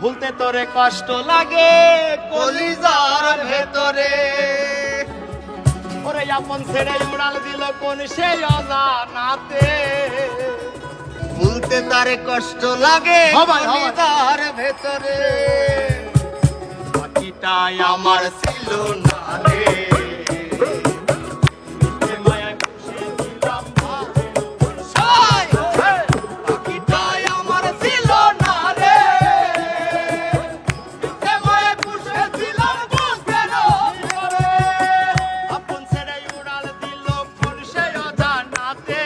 ভুলতে তোরে কষ্ট লাগে কলিজার ভেতরে। ওরে আপন ছেড়ে উড়াল দিল কোন সেই অজানাতে, ভুলতে তারে কষ্ট লাগে হবাই, হবাই। কলিজার ভেতরে। পাখিটাই আমার ছিল না রে, মিথ্যে মায়ায় পুষেছিলাম ভাবের বর্ষায়। পাখিটাই আমার ছিল না রে, মিথ্যে মায়ায় পুষেছিলাম বুকের ভিতরে। আপন ছেড়ে উড়াল দিল কোন সেই অজানাতে,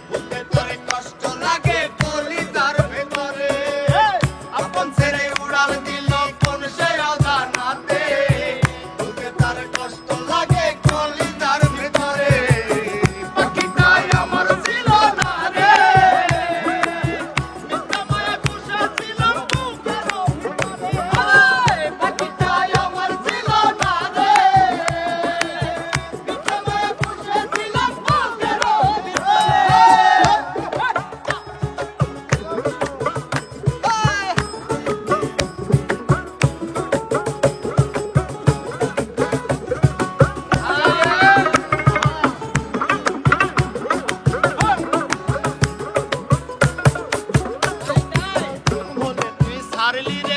ভুলতে তারে কষ্ট লাগে কলিজার ভেতরে। আপন ছেড়ে উড়াল দিল কোন সেই অজানাতে, ভুলতে তারে কষ্ট লাগে কলিজার ভেতরে। পাখিটাই আমার ছিল না রে, মিথ্যা মায়ায় পুষেছিলাম বুকের ভিতরে। পাখিটাই আমার ছিল না রে, মিথ্যা মায়ায় পুষেছিলাম বুকের ভিতরে। বলে তুই ছাড়লি রে